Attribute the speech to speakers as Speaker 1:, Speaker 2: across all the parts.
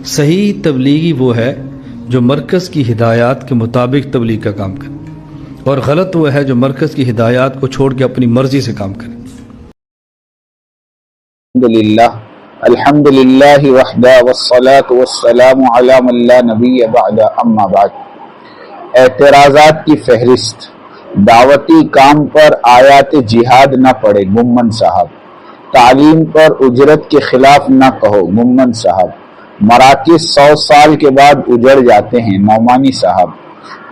Speaker 1: صحیح تبلیغی وہ ہے جو مرکز کی ہدایات کے مطابق تبلیغ کا کام کرے، اور غلط وہ ہے جو مرکز کی ہدایات کو چھوڑ کے اپنی مرضی سے کام کرے۔
Speaker 2: الحمدللہ وحدہ والصلاة والسلام علی من لا نبی بعد، اما بعد۔ اعتراضات کی فہرست: دعوتی کام پر آیات جہاد نہ پڑھے، گمن صاحب۔ تعلیم پر اجرت کے خلاف نہ کہو، گمن صاحب۔ مراکز 100 سال کے بعد اجڑ جاتے ہیں، نعمانی صاحب۔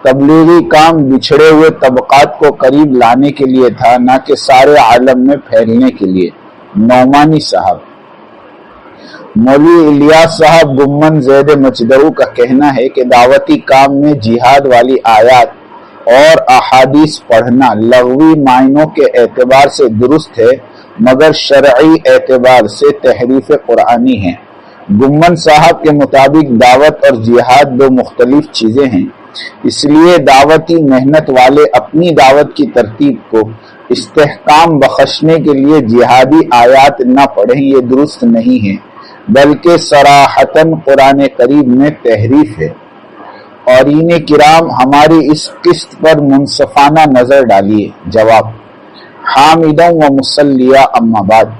Speaker 2: تبلیغی کام بچھڑے ہوئے طبقات کو قریب لانے کے لیے تھا، نہ کہ سارے عالم میں پھیلنے کے لیے، نعمانی صاحب۔ مولوی الیاس صاحب گمن زید مجدہو کا کہنا ہے کہ دعوتی کام میں جہاد والی آیات اور احادیث پڑھنا لغوی معنوں کے اعتبار سے درست ہے، مگر شرعی اعتبار سے تحریف قرآنی ہے۔ گمن صاحب کے مطابق دعوت اور جہاد دو مختلف چیزیں ہیں، اس لیے دعوتی محنت والے اپنی دعوت کی ترتیب کو استحکام بخشنے کے لیے جہادی آیات نہ پڑھیں، یہ درست نہیں ہے، بلکہ صراحتاً قرآن کریم میں تحریف ہے۔ قارئین کرام، ہماری اس قسط پر منصفانہ نظر ڈالیے۔ جواب: حامداً و مصلیٰ، اما بعد۔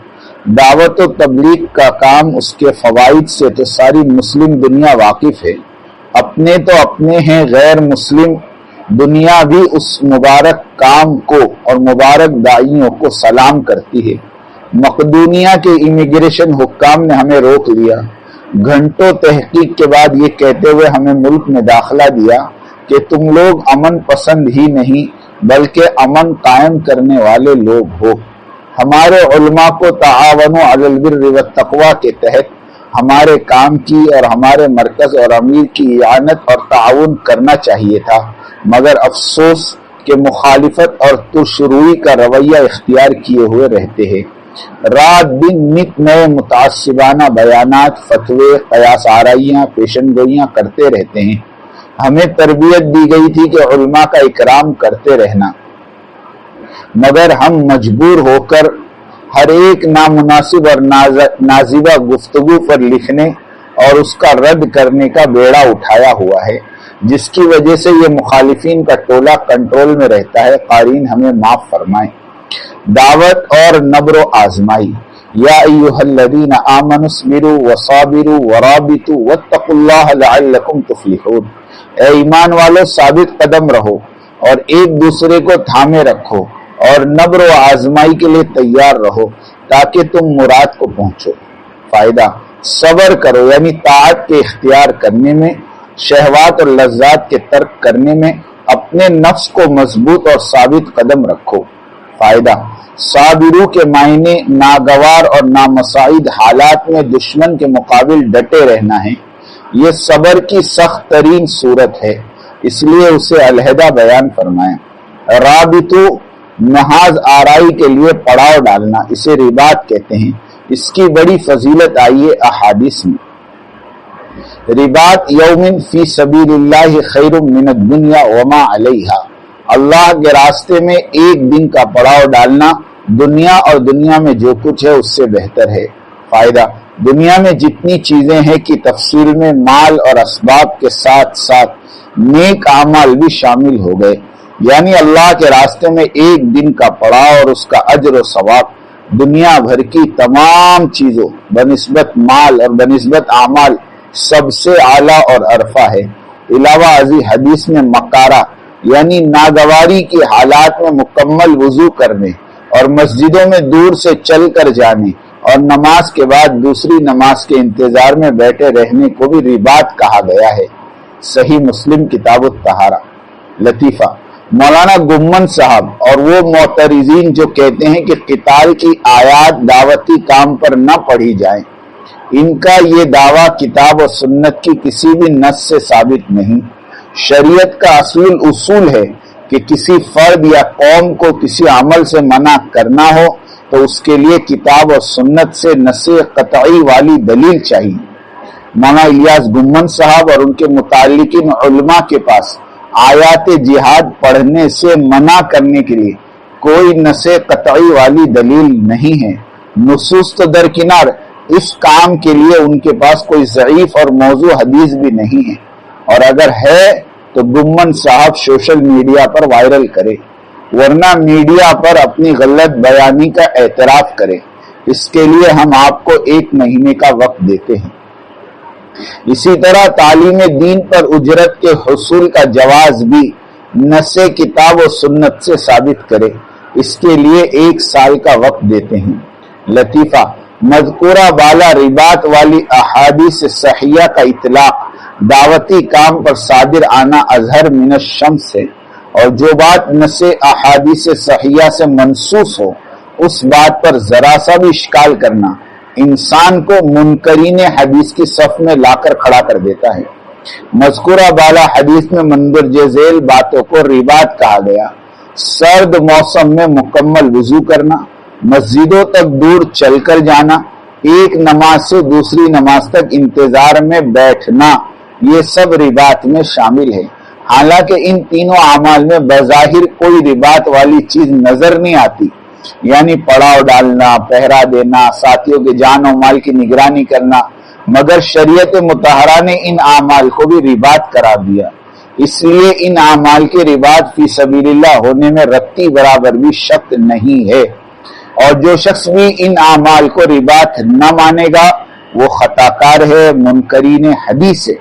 Speaker 2: دعوت و تبلیغ کا کام، اس کے فوائد سے تو ساری مسلم دنیا واقف ہے۔ اپنے تو اپنے ہیں، غیر مسلم دنیا بھی اس مبارک کام کو اور مبارک داعیوں کو سلام کرتی ہے۔ مقدونیہ کے امیگریشن حکام نے ہمیں روک لیا، گھنٹوں تحقیق کے بعد یہ کہتے ہوئے ہمیں ملک میں داخلہ دیا کہ تم لوگ امن پسند ہی نہیں بلکہ امن قائم کرنے والے لوگ ہو۔ ہمارے علماء کو تعاونوا علی البر والتقوی کے تحت ہمارے کام کی اور ہمارے مرکز اور امیر کی اعانت اور تعاون کرنا چاہیے تھا، مگر افسوس کہ مخالفت اور ترشروئی کا رویہ اختیار کیے ہوئے رہتے ہیں۔ رات دن نت نئے متعصبانہ بیانات، فتوے، قیاس آرائیاں، پیشن گوئیاں کرتے رہتے ہیں۔ ہمیں تربیت دی گئی تھی کہ علماء کا اکرام کرتے رہنا، مگر ہم مجبور ہو کر ہر ایک نامناسب اور نازیبہ گفتگو پر لکھنے اور اس کا رد کرنے کا بیڑا اٹھایا ہوا ہے، جس کی وجہ سے یہ مخالفین کا ٹولہ کنٹرول میں رہتا ہے۔ قارئین ہمیں معاف فرمائیں۔ دعوت اور نبر و آزمائی: یا ایھا الذین آمنوا اصبروا وصابروا ورابطوا واتقوا اللہ لعلکم تفلحون۔ اے ایمان والو، ثابت قدم رہو اور ایک دوسرے کو تھامے رکھو اور نبر و آزمائی کے لیے تیار رہو تاکہ تم مراد کو پہنچو۔ فائدہ: صبر کرو، یعنی طاعت کے اختیار کرنے میں، شہوات اور لذات کے ترک کرنے میں، اپنے نفس کو مضبوط اور ثابت قدم رکھو۔ فائدہ: صابرو کے معنی ناگوار اور نامساعد حالات میں دشمن کے مقابل ڈٹے رہنا ہے۔ یہ صبر کی سخت ترین صورت ہے، اس لیے اسے علیحدہ بیان فرمائیں۔ رابطو، محاذ آرائی کے لیے پڑاؤ ڈالنا، اسے رباط کہتے ہیں۔ اس کی بڑی فضیلت آئیے احادیث میں۔ رباط یوم فی سبیل اللہ خیر من الدنیا وما علیہا۔ اللہ کے راستے میں ایک دن کا پڑاؤ ڈالنا دنیا اور دنیا میں جو کچھ ہے اس سے بہتر ہے۔ فائدہ: دنیا میں جتنی چیزیں ہیں کی تفصیل میں مال اور اسباب کے ساتھ ساتھ نیک اعمال بھی شامل ہو گئے، یعنی اللہ کے راستے میں ایک دن کا پڑاؤ اور اس کا اجر و ثواب دنیا بھر کی تمام چیزوں بنسبت مال اور بنسبت اعمال سب سے اعلیٰ اور ارفع ہے۔ علاوہ ازیں حدیث میں مکارہ یعنی ناگواری کی حالات میں مکمل وضو کرنے اور مسجدوں میں دور سے چل کر جانے اور نماز کے بعد دوسری نماز کے انتظار میں بیٹھے رہنے کو بھی رباط کہا گیا ہے۔ صحیح مسلم کتاب الطہارہ۔ لطیفہ: مولانا گمن صاحب اور وہ معترضین جو کہتے ہیں کہ قتال کی آیات دعوتی کام پر نہ پڑھی جائیں، ان کا یہ دعویٰ کتاب و سنت کی کسی بھی نص سے ثابت نہیں۔ شریعت کا اصول ہے کہ کسی فرد یا قوم کو کسی عمل سے منع کرنا ہو تو اس کے لیے کتاب اور سنت سے نص قطعی والی دلیل چاہیے۔ مولانا الیاس گمن صاحب اور ان کے متعلقین علماء کے پاس آیات جہاد پڑھنے سے منع کرنے کے لیے کوئی نص قطعی والی دلیل نہیں ہے۔ نصوص تو درکنار، اس کام کے لیے ان کے پاس کوئی ضعیف اور موضوع حدیث بھی نہیں ہے، اور اگر ہے تو گمن صاحب سوشل میڈیا پر وائرل کرے، ورنہ میڈیا پر اپنی غلط بیانی کا اعتراف کرے۔ اس کے لیے ہم آپ کو 1 مہینے کا وقت دیتے ہیں۔ اسی طرح تعلیم دین پر اجرت کے حصول کا جواز بھی نص کتاب و سنت سے ثابت کرے، اس کے لیے 1 سال کا وقت دیتے ہیں۔ لطیفہ: مذکورہ بالا رباط والی احادیث صحیحہ کا اطلاق دعوتی کام پر صادر آنا اظہر من الشمس ہے، اور جو بات نص احادیث صحیحہ سے منسوخ ہو اس بات پر ذرا سا بھی اشکال کرنا انسان کو منکرین حدیث کی صف میں لا کر کھڑا کر دیتا ہے۔ مذکورہ بالا حدیث میں مندرجہ ذیل باتوں کو رباط کہا گیا۔ سرد موسم میں مکمل وضو کرنا، مسجدوں تک دور چل کر جانا، ایک نماز سے دوسری نماز تک انتظار میں بیٹھنا، یہ سب رباط میں شامل ہے۔ حالانکہ ان تینوں اعمال میں بظاہر کوئی رباط والی چیز نظر نہیں آتی، یعنی پڑاؤ ڈالنا، پہرا دینا، ساتھیوں کے جان و مال کی نگرانی کرنا، مگر شریعت مطہرہ نے ان اعمال کو بھی رباط قرار دیا۔ اس لیے ان اعمال کے رباط فی سبیل اللہ ہونے میں رتی برابر بھی شک نہیں ہے، اور جو شخص بھی ان اعمال کو رباط نہ مانے گا وہ خطاکار ہے، منکرین حدیث ہے۔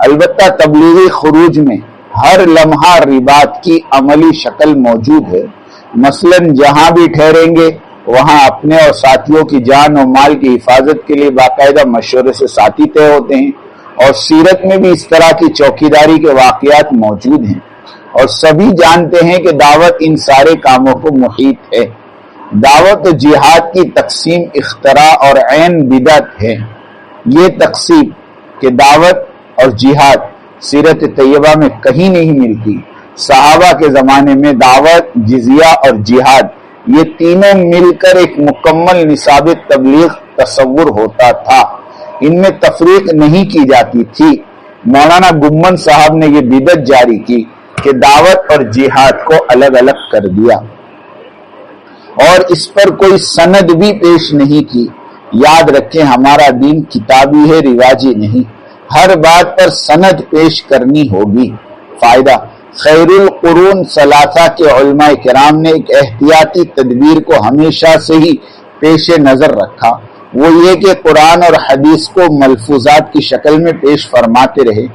Speaker 2: البتہ تبلیغی خروج میں ہر لمحہ رباط کی عملی شکل موجود ہے۔ مثلا جہاں بھی ٹھہریں گے وہاں اپنے اور ساتھیوں کی جان و مال کی حفاظت کے لیے باقاعدہ مشورے سے ساتھی طے ہوتے ہیں، اور سیرت میں بھی اس طرح کی چوکیداری کے واقعات موجود ہیں، اور سبھی جانتے ہیں کہ دعوت ان سارے کاموں کو محیط ہے۔ دعوت و جہاد کی تقسیم اختراع اور عین بدعت ہے۔ یہ تقسیم کہ دعوت اور جہاد سیرت طیبہ میں کہیں نہیں ملتی۔ صحابہ کے زمانے میں دعوت، جزیہ اور جہاد یہ تینوں مل کر ایک مکمل نصاب تبلیغ تصور ہوتا تھا، ان میں تفریق نہیں کی جاتی تھی۔ مولانا گمن صاحب نے یہ بدعت جاری کی کہ دعوت اور جہاد کو الگ الگ کر دیا، اور اس پر کوئی سند بھی پیش نہیں کی۔ یاد رکھیں ہمارا دین کتابی ہے، رواجی نہیں، ہر بات پر سند پیش کرنی ہوگی۔ فائدہ: خیر القرون ثلاثہ کے علماء کرام نے ایک احتیاطی تدبیر کو ہمیشہ سے ہی پیش نظر رکھا، وہ یہ کہ قرآن اور حدیث کو ملفوظات کی شکل میں پیش فرماتے رہے،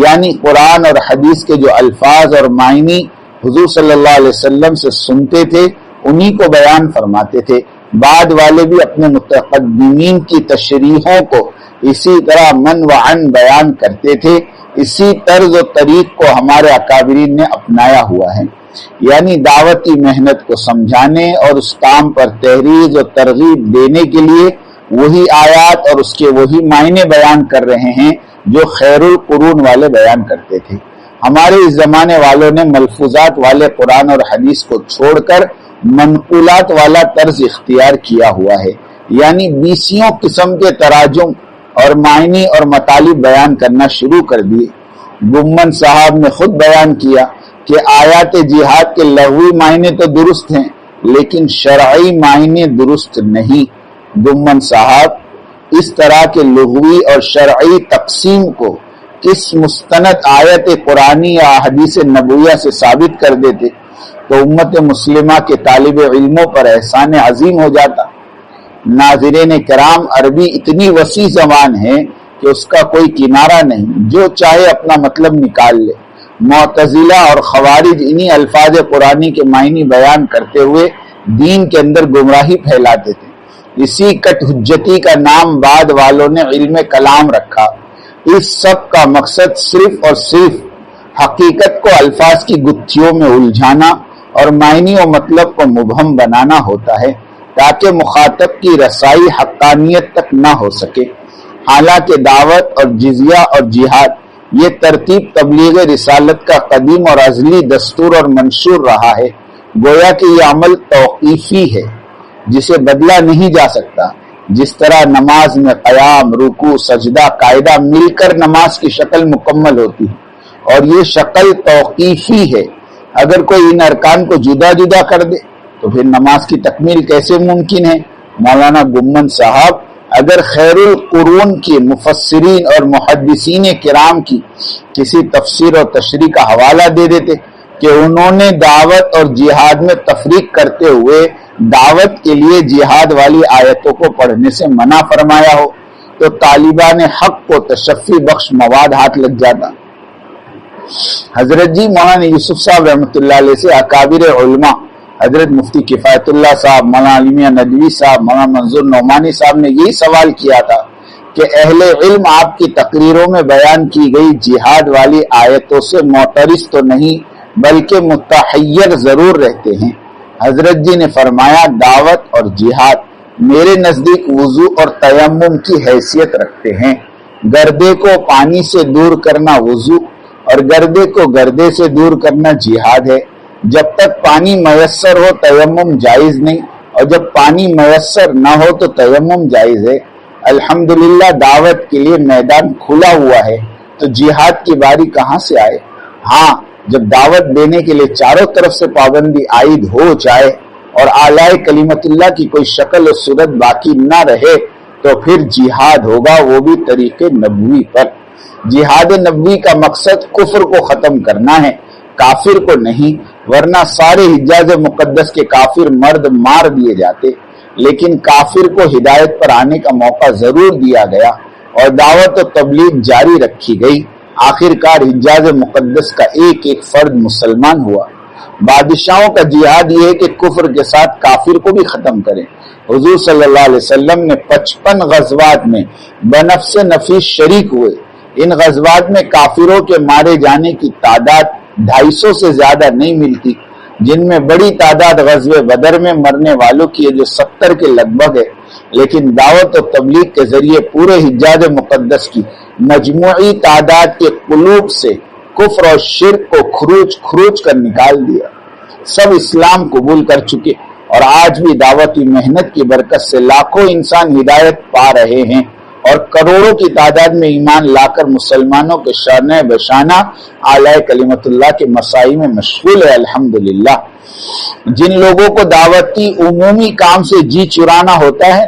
Speaker 2: یعنی قرآن اور حدیث کے جو الفاظ اور معنی حضور صلی اللہ علیہ وسلم سے سنتے تھے انہی کو بیان فرماتے تھے۔ بعد والے بھی اپنے متقدمین کی تشریحوں کو اسی طرح من و عن بیان کرتے تھے۔ اسی طرز و طریق کو ہمارے اکابرین نے اپنایا ہوا ہے، یعنی دعوتی محنت کو سمجھانے اور اس کام پر تحریض و ترغیب دینے کے لیے وہی آیات اور اس کے وہی معنی بیان کر رہے ہیں جو خیر القرون والے بیان کرتے تھے۔ ہمارے اس زمانے والوں نے ملفوظات والے قرآن اور حدیث کو چھوڑ کر منقولات والا طرز اختیار کیا ہوا ہے، یعنی 20 قسم کے تراجم اور معنی اور مطالب بیان کرنا شروع کر دیے۔ گمن صاحب نے خود بیان کیا کہ آیات جہاد کے لغوی معنی تو درست ہیں لیکن شرعی معنی درست نہیں۔ گمن صاحب اس طرح کے لغوی اور شرعی تقسیم کو کس مستند آیت قرآنی یا حدیث نبویہ سے ثابت کر دیتے تو امت مسلمہ کے طالب علموں پر احسان عظیم ہو جاتا۔ ناظرین کرام، عربی اتنی وسیع زبان ہے کہ اس کا کوئی کنارہ نہیں، جو چاہے اپنا مطلب نکال لے۔ معتزلہ اور خوارج انہی الفاظ قرآنی کے معنی بیان کرتے ہوئے دین کے اندر گمراہی پھیلاتے تھے۔ اسی کٹ حجتی کا نام بعد والوں نے علم کلام رکھا۔ اس سب کا مقصد صرف اور صرف حقیقت کو الفاظ کی گتھیوں میں الجھانا اور معنی و مطلب کو مبہم بنانا ہوتا ہے تاکہ مخاطب کی رسائی حقانیت تک نہ ہو سکے۔ حالانکہ دعوت اور جزیہ اور جہاد یہ ترتیب تبلیغ رسالت کا قدیم اور ازلی دستور اور منشور رہا ہے، گویا کہ یہ عمل توقیفی ہے جسے بدلا نہیں جا سکتا۔ جس طرح نماز میں قیام، رکوع، سجدہ قاعدہ مل کر نماز کی شکل مکمل ہوتی ہے، اور یہ شکل توقیفی ہے۔ اگر کوئی ان ارکان کو جدا جدا کر دے تو پھر نماز کی تکمیل کیسے ممکن ہے؟ مولانا گمن صاحب اگر خیر القرون کی مفسرین اور محدثین کرام کی کسی تفسیر اور تشریح کا حوالہ دے دیتے کہ انہوں نے دعوت اور جہاد میں تفریق کرتے ہوئے دعوت کے لیے جہاد والی آیتوں کو پڑھنے سے منع فرمایا ہو تو طالبان حق کو تشفی بخش مواد ہاتھ لگ جاتا۔ حضرت جی مولانا یوسف صاحب رحمۃ اللہ علیہ سے اکابر علماء حضرت مفتی کفایت اللہ صاحب، مولانا عالمیہ ندوی صاحب، مولانا منظور نعمانی صاحب نے یہی سوال کیا تھا کہ اہل علم آپ کی تقریروں میں بیان کی گئی جہاد والی آیتوں سے معترض تو نہیں بلکہ متحیر ضرور رہتے ہیں۔ حضرت جی نے فرمایا دعوت اور جہاد میرے نزدیک وضو اور تیمم کی حیثیت رکھتے ہیں۔ گردے کو پانی سے دور کرنا وضو اور گردے کو گردے سے دور کرنا جہاد ہے۔ جب تک پانی میسر ہو تیمم جائز نہیں، اور جب پانی میسر نہ ہو تو تیمم جائز ہے۔ الحمدللہ دعوت کے لیے میدان کھلا ہوا ہے تو جہاد کی باری کہاں سے آئے؟ ہاں، جب دعوت دینے کے لیے چاروں طرف سے پابندی عائد ہو جائے اور اعلی کلمت اللہ کی کوئی شکل و صورت باقی نہ رہے تو پھر جہاد ہوگا، وہ بھی طریق نبوی پر۔ جہاد نبوی کا مقصد کفر کو ختم کرنا ہے، کافر کو نہیں، ورنہ سارے حجاز مقدس کے کافر مرد مار دیے جاتے، لیکن کافر کو ہدایت پر آنے کا موقع ضرور دیا گیا اور دعوت و تبلیغ جاری رکھی گئی۔ آخر کار حجاز مقدس کا ایک ایک فرد مسلمان ہوا۔ بادشاہوں کا جہاد یہ ہے کہ کفر کے ساتھ کافر کو بھی ختم کریں۔ حضور صلی اللہ علیہ وسلم نے 55 غزوات میں بنفس نفیس شریک ہوئے۔ ان غزوات میں کافروں کے مارے جانے کی تعداد 250 سے زیادہ نہیں ملتی، جن میں بڑی تعداد غزوہ بدر میں مرنے والوں کی ہے جو 70 کے لگ بھگ ہے، لیکن دعوت و تبلیغ کے ذریعے پورے حجاز مقدس کی مجموعی تعداد کے قلوب سے کفر اور شرک کو کھروچ کر نکال دیا۔ سب اسلام قبول کر چکے اور آج بھی دعوتی محنت کی برکت سے لاکھوں انسان ہدایت پا رہے ہیں اور کروڑوں کی تعداد میں ایمان لا کر مسلمانوں کے شانہ بشانہ اعلی کلمت اللہ کے مساعی میں مشغول ہے۔ الحمدللہ جن لوگوں کو دعوتی عمومی کام سے جی چرانا ہوتا ہے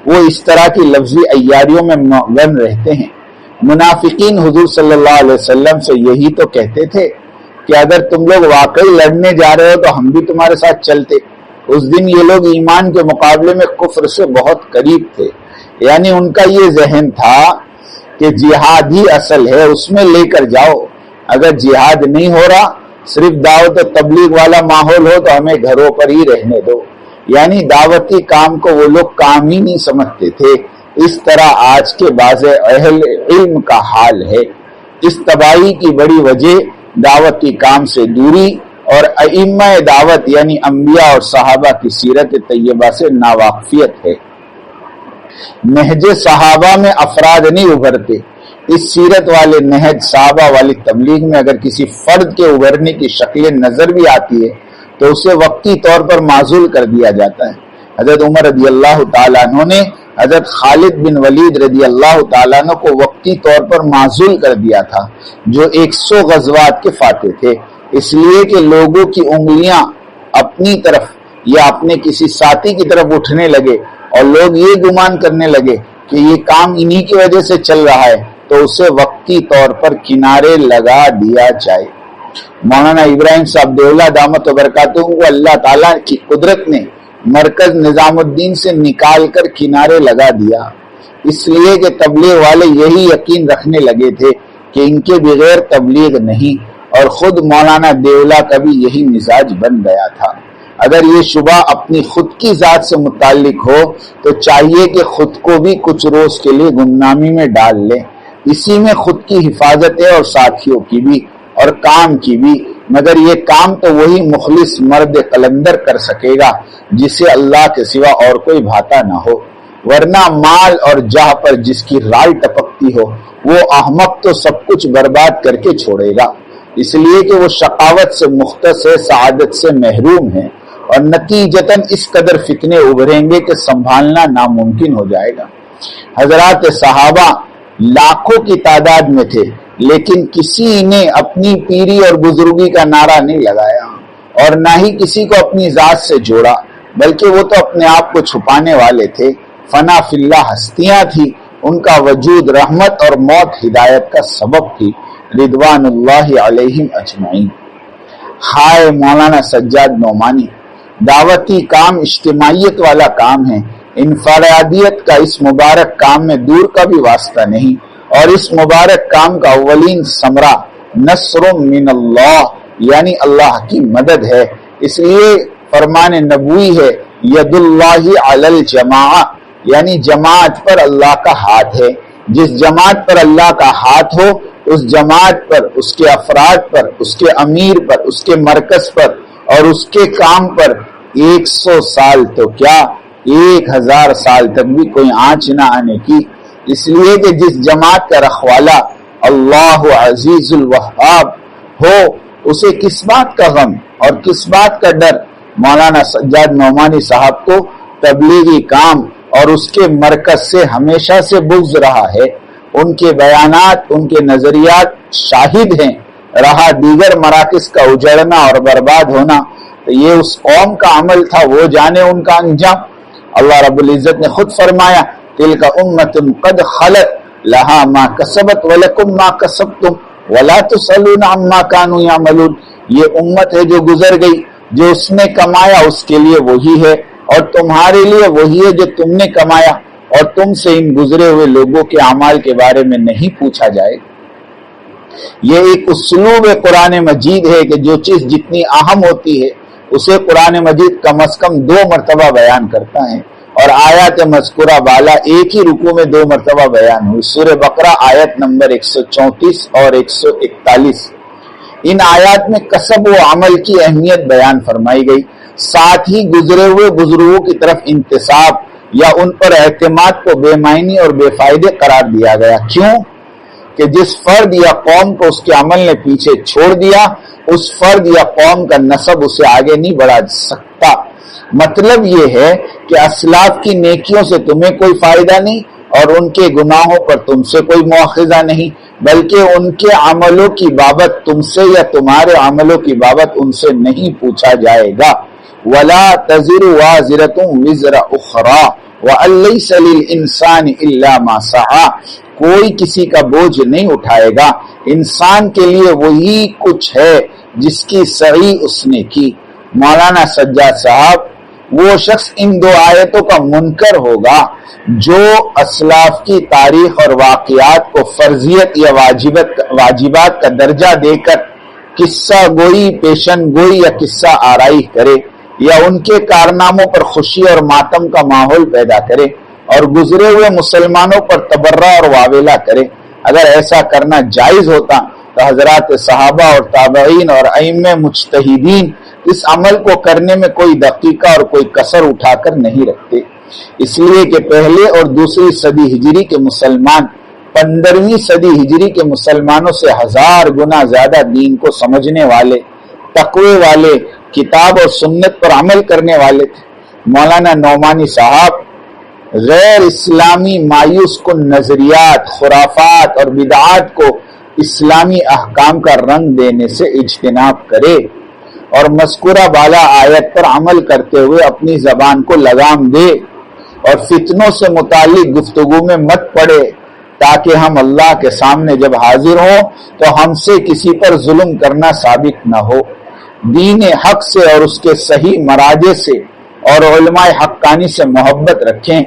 Speaker 2: وہ اس طرح کی لفظی عیاریوں میں مغن رہتے ہیں۔ منافقین حضور صلی اللہ علیہ وسلم سے یہی تو کہتے تھے کہ اگر تم لوگ واقعی لڑنے جا رہے ہو تو ہم بھی تمہارے ساتھ چلتے۔ اس دن یہ لوگ ایمان کے مقابلے میں کفر سے بہت قریب تھے، یعنی ان کا یہ ذہن تھا کہ جہاد ہی اصل ہے، اس میں لے کر جاؤ۔ اگر جہاد نہیں ہو رہا، صرف دعوت و تبلیغ والا ماحول ہو تو ہمیں گھروں پر ہی رہنے دو، یعنی دعوتی کام کو وہ لوگ کام ہی نہیں سمجھتے تھے۔ اس طرح آج کے بعض اہل علم کا حال ہے۔ اس تباہی کی بڑی وجہ دعوتی کام سے دوری اور ائمہ دعوت یعنی انبیاء اور صحابہ کی سیرت طیبہ سے ناواقفیت ہے۔ نہج صحابہ میں افراد نہیں ابھرتے۔ اس سیرت والے نہج صحابہ والی تبلیغ میں اگر کسی فرد کے ابھرنے کی شکل نظر بھی آتی ہے تو اسے وقتی طور پر معزول کر دیا جاتا ہے۔ حضرت عمر رضی اللہ تعالیٰ عنہ نے حضرت خالد بن ولید رضی اللہ تعالیٰ عنہ کو وقتی طور پر معزول کر دیا تھا، جو 100 غزوات کے فاتح تھے، اس لیے کہ لوگوں کی انگلیاں اپنی طرف یا اپنے کسی ساتھی کی طرف اٹھنے لگے اور لوگ یہ گمان کرنے لگے کہ یہ کام انہی کی وجہ سے چل رہا ہے تو اسے وقتی طور پر کنارے لگا دیا جائے۔ مولانا ابراہیم صاحب دیولہ دامت و برکاتہ کو اللہ تعالیٰ کی قدرت نے مرکز نظام الدین سے نکال کر کنارے لگا دیا، اس لیے کہ تبلیغ والے یہی یقین رکھنے لگے تھے کہ ان کے بغیر تبلیغ نہیں، اور خود مولانا دیولہ کا بھی یہی مزاج بن گیا تھا۔ اگر یہ شبہ اپنی خود کی ذات سے متعلق ہو تو چاہیے کہ خود کو بھی کچھ روز کے لیے گمنامی میں ڈال لیں، اسی میں خود کی حفاظت ہے اور ساتھیوں کی بھی اور کام کی بھی، مگر یہ کام تو وہی مخلص مرد قلندر کر سکے گا جسے اللہ کے سوا اور کوئی بھاتا نہ ہو، ورنہ مال اور جاہ پر جس کی رال ٹپکتی ہو وہ احمق تو سب کچھ برباد کر کے چھوڑے گا، اس لیے کہ وہ شقاوت سے مختص ہے، سعادت سے محروم ہے، اور نتیجتاً اس قدر فتنے ابھریں گے کہ سنبھالنا ناممکن ہو جائے گا۔ حضرات صحابہ لاکھوں کی تعداد میں تھے، لیکن کسی نے اپنی پیری اور بزرگی کا نعرہ نہیں لگایا اور نہ ہی کسی کو اپنی ذات سے جوڑا، بلکہ وہ تو اپنے آپ کو چھپانے والے تھے۔ فنا فی اللہ ہستیاں تھی، ان کا وجود رحمت اور موت ہدایت کا سبب تھی، رضوان اللہ علیہم اجمعین۔ ہائے مولانا سجاد نعمانی، دعوتی کام اجتماعیت والا کام ہے، انفرادیت کا اس مبارک کام میں دور کا بھی واسطہ نہیں، اور اس مبارک کام کا اولین ثمرہ نصر من اللہ یعنی اللہ کی مدد ہے۔ اس لیے فرمان نبوی ہے ید اللہ علی الجماعہ، یعنی جماعت پر اللہ کا ہاتھ ہے۔ جس جماعت پر اللہ کا ہاتھ ہو، اس جماعت پر، اس کے افراد پر، اس کے امیر پر، اس کے مرکز پر اور اس کے کام پر 100 سال تو کیا 1000 سال تک بھی کوئی آنچ نہ آنے کی۔ اس لیے کہ جس جماعت کا رکھوالا اللہ عزیز الوہاب ہو، اسے کس بات کا غم اور کس بات کا ڈر؟ مولانا سجاد نعمانی صاحب کو تبلیغی کام اور اس کے مرکز سے ہمیشہ سے بغض رہا ہے۔ ان کے بیانات، ان کے نظریات شاہد ہیں، رہا دیگر مراکز کا اجڑنا اور برباد ہونا تو یہ اس قوم کا عمل تھا، وہ جانے ان کا انجام۔ اللہ رب العزت نے خود فرمایا تلک امۃ قد خلت لہا ما کسبت ولکم ما کسبتم ولا تسألون عما كانوا يعملون، یہ امت ہے جو گزر گئی، جو اس نے کمایا اس کے لیے وہی ہے اور تمہارے لیے وہی ہے جو تم نے کمایا، اور تم سے ان گزرے ہوئے لوگوں کے اعمال کے بارے میں نہیں پوچھا جائے۔ یہ ایک اسلوب قرآن مجید ہے کہ جو چیز جتنی اہم ہوتی ہے اسے قرآن مجید کم از کم 2 مرتبہ بیان کرتا ہے، اور آیات مذکورہ بالا ایک ہی رکوع میں 2 مرتبہ بیان ہوئی، سورہ بقرہ آیت نمبر 134 اور 141۔ ان آیات میں کسب و عمل کی اہمیت بیان فرمائی گئی، ساتھ ہی گزرے ہوئے بزرگوں کی طرف انتساب یا ان پر اعتماد کو بے معنی اور بے فائدے قرار دیا گیا۔ کیوں؟ کہ جس فرد یا قوم کو اس کے عمل نے پیچھے چھوڑ دیا، اس فرد یا قوم کا نسب اسے آگے نہیں بڑھا سکتا۔ مطلب یہ ہے کہ اسلاف کی نیکیوں سے تمہیں کوئی فائدہ نہیں اور ان کے گناہوں پر تم سے کوئی مواخذہ نہیں، بلکہ ان کے عملوں کی بابت تم سے یا تمہارے عملوں کی بابت ان سے نہیں پوچھا جائے گا۔ وَلَا تَزِرُ وَازِرَةٌ وِزْرَ أُخْرَىٰ وَأَن لَّيْسَ لِلْإِنسَانِ إِلَّا مَا سَعَىٰ، کوئی کسی کا بوجھ نہیں اٹھائے گا، انسان کے لیے وہی کچھ ہے جس کی سعی اس نے کی۔ مولانا سجاد صاحب وہ شخص ان 2 آیتوں کا منکر ہوگا جو اسلاف کی تاریخ اور واقعات کو فرضیت یا واجبات کا درجہ دے کر قصہ گوئی، پیشن گوئی یا قصہ آرائی کرے، یا ان کے کارناموں پر خوشی اور ماتم کا ماحول پیدا کرے اور گزرے ہوئے مسلمانوں پر تبرہ اور واویلا کرے۔ اگر ایسا کرنا جائز ہوتا تو حضرات صحابہ اور تابعین اور ائمہ مجتہدین اس عمل کو کرنے میں کوئی دقیقہ اور کوئی کسر اٹھا کر نہیں رکھتے، اس لیے کہ پہلے اور دوسری صدی ہجری کے مسلمان 15ویں صدی ہجری کے مسلمانوں سے 1000 گنا زیادہ دین کو سمجھنے والے، تقوی والے، کتاب اور سنت پر عمل کرنے والے تھے۔ مولانا نعمانی صاحب غیر اسلامی مایوس کن نظریات، خرافات اور بدعات کو اسلامی احکام کا رنگ دینے سے اجتناب کرے اور مذکورہ بالا آیت پر عمل کرتے ہوئے اپنی زبان کو لگام دے اور فتنوں سے متعلق گفتگو میں مت پڑے، تاکہ ہم اللہ کے سامنے جب حاضر ہوں تو ہم سے کسی پر ظلم کرنا ثابت نہ ہو۔ دین حق سے اور اس کے صحیح مراجع سے اور علماء حقانی سے محبت رکھیں۔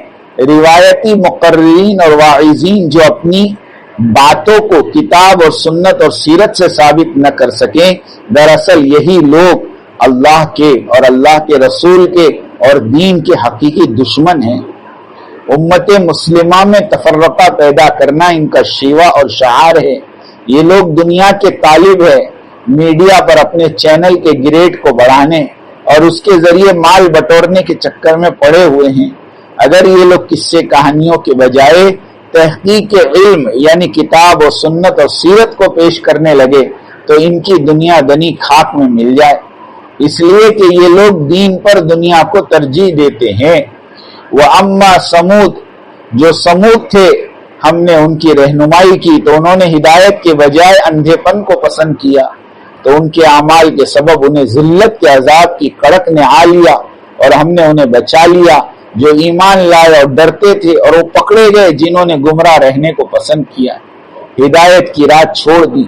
Speaker 2: روایتی مقررین اور واعظین جو اپنی باتوں کو کتاب اور سنت اور سیرت سے ثابت نہ کر سکیں، دراصل یہی لوگ اللہ کے اور اللہ کے رسول کے اور دین کے حقیقی دشمن ہیں۔ امت مسلمہ میں تفرقہ پیدا کرنا ان کا شیوا اور شعار ہے۔ یہ لوگ دنیا کے طالب ہیں، میڈیا پر اپنے چینل کے گریڈ کو بڑھانے اور اس کے ذریعے مال بٹورنے کے چکر میں پڑے ہوئے ہیں۔ اگر یہ لوگ قصے کہانیوں کے بجائے تحقیق علم یعنی کتاب و سنت اور سیرت کو پیش کرنے لگے تو ان کی دنیا دنی خاک میں مل جائے، اس لیے کہ یہ لوگ دین پر دنیا کو ترجیح دیتے ہیں۔ وَأَمَّا سَمُودَ، جو سمود تھے ہم نے ان کی رہنمائی کی تو انہوں نے ہدایت کے بجائے اندھے پن کو پسند کیا، تو ان کے اعمال کے سبب انہیں ذلت کے عذاب کی کڑک نے آ لیا اور ہم نے انہیں بچا لیا۔ جو ایمان لائے اور ڈرتے تھے اور وہ پکڑے گئے جنہوں نے گمراہ رہنے کو پسند کیا، ہدایت کی راہ چھوڑ دی،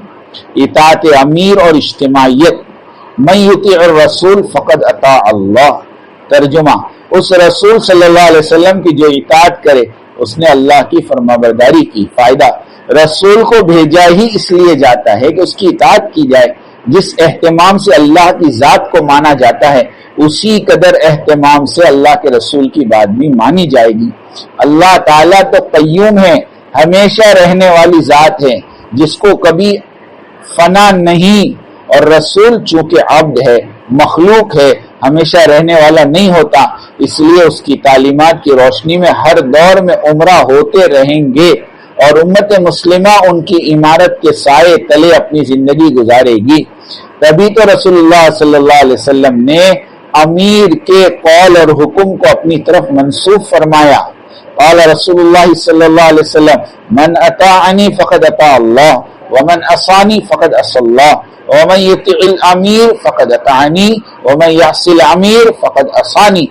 Speaker 2: اطاعت امیر اور اجتماعیت۔ من یطیع الرسول فقد اطاع اللہ، ترجمہ اس رسول صلی اللہ علیہ وسلم کی جو اطاعت کرے اس نے اللہ کی فرمانبرداری کی۔ فائدہ، رسول کو بھیجا ہی اس لیے جاتا ہے کہ اس کی اطاعت کی جائے۔ جس اہتمام سے اللہ کی ذات کو مانا جاتا ہے اسی قدر اہتمام سے اللہ کے رسول کی بات بھی مانی جائے گی۔ اللہ تعالیٰ تو قیوم ہے، ہمیشہ رہنے والی ذات ہے جس کو کبھی فنا نہیں، اور رسول چونکہ عبد ہے، مخلوق ہے، ہمیشہ رہنے والا نہیں ہوتا، اس لیے اس کی تعلیمات کی روشنی میں ہر دور میں عمرہ ہوتے رہیں گے اور امت مسلمہ ان کی عمارت کے سائے تلے اپنی زندگی گزارے گی۔ تبھی تو رسول اللہ صلی اللہ علیہ وسلم نے امیر کے قول اور حکم کو اپنی طرف منسوب فرمایا۔ قال رسول اللہ صلی اللہ علیہ وسلم من اطاعنی فقد اطاع اللہ ومن عصانی فقد عصى اللہ ومن یطع الامیر فقد اطاعنی ومن یعص الامیر فقد عصانی۔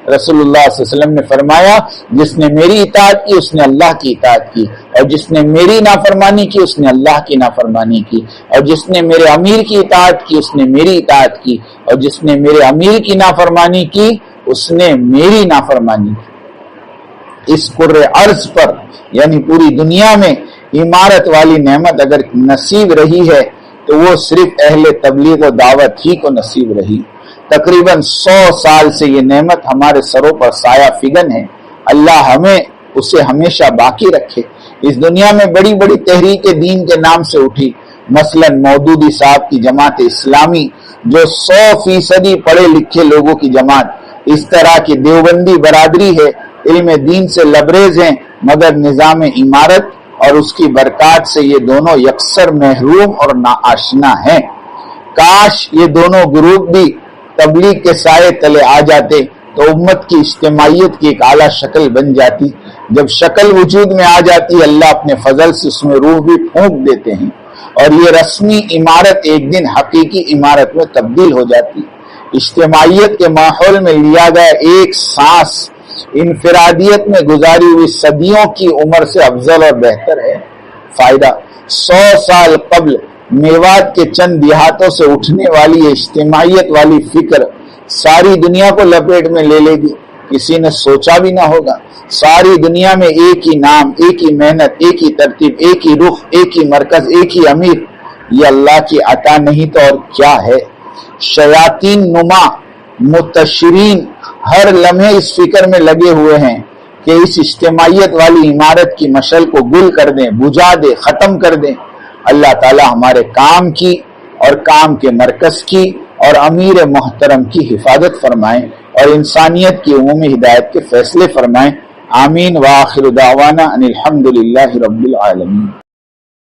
Speaker 2: رسول اللہ صلی اللہ علیہ وسلم نے فرمایا جس نے میری اطاعت کی اس نے اللہ کی اطاعت کی، اور جس نے میری نافرمانی کی اس نے اللہ کی نافرمانی کی، اور جس نے میرے امیر کی اطاعت کی اس نے میری اطاعت کی، اور جس نے میرے امیر کی نافرمانی کی اس نے میری نافرمانی کی۔ اس کرۂ ارض پر یعنی پوری دنیا میں عمارت والی نعمت اگر نصیب رہی ہے تو وہ صرف اہل تبلیغ و دعوت ہی کو نصیب رہی۔ تقریباً 100 سال سے یہ نعمت ہمارے سروں پر سایہ فگن ہے، اللہ ہمیں اسے ہمیشہ باقی رکھے۔ اس دنیا میں بڑی بڑی تحریک دین کے نام سے اٹھی، مثلا مودودی صاحب کی جماعت اسلامی جو 100% پڑھے لکھے لوگوں کی جماعت، اس طرح کی دیوبندی برادری ہے، علم دین سے لبریز ہیں مگر نظام عمارت اور اس کی برکات سے یہ دونوں یکسر محروم اور ناآشنا ہیں۔ کاش یہ دونوں گروپ بھی تبلیغ کے سائے تلے آ جاتے تو امت کی اجتماعیت کی ایک اعلیٰ شکل بن جاتی۔ جب شکل وجود میں آ جاتی اللہ اپنے فضل سے اس میں روح بھی پھونک دیتے ہیں اور یہ رسمی عمارت ایک دن حقیقی عمارت میں تبدیل ہو جاتی۔ اجتماعیت کے ماحول میں لیا گیا ایک سانس انفرادیت میں گزاری ہوئی صدیوں کی عمر سے افضل اور بہتر ہے۔ فائدہ، 100 سال قبل میوات کے چند دیہاتوں سے اٹھنے والی اجتماعیت والی فکر ساری دنیا کو لپیٹ میں لے لے گی، کسی نے سوچا بھی نہ ہوگا۔ ساری دنیا میں ایک ہی نام، ایک ہی محنت، ایک ہی ترتیب، ایک ہی رخ، ایک ہی مرکز، ایک ہی امیر، یہ اللہ کی عطا نہیں تو اور کیا ہے؟ شیاطین نما متشرین ہر لمحے اس فکر میں لگے ہوئے ہیں کہ اس اجتماعیت والی عمارت کی مشعل کو گل کر دیں، بجھا دیں، ختم کر دیں۔ اللہ تعالی ہمارے کام کی اور کام کے مرکز کی اور امیر محترم کی حفاظت فرمائیں اور انسانیت کی عمومی ہدایت کے فیصلے فرمائیں۔ آمین۔ وآخر دعوانا ان الحمد للہ رب العالمین۔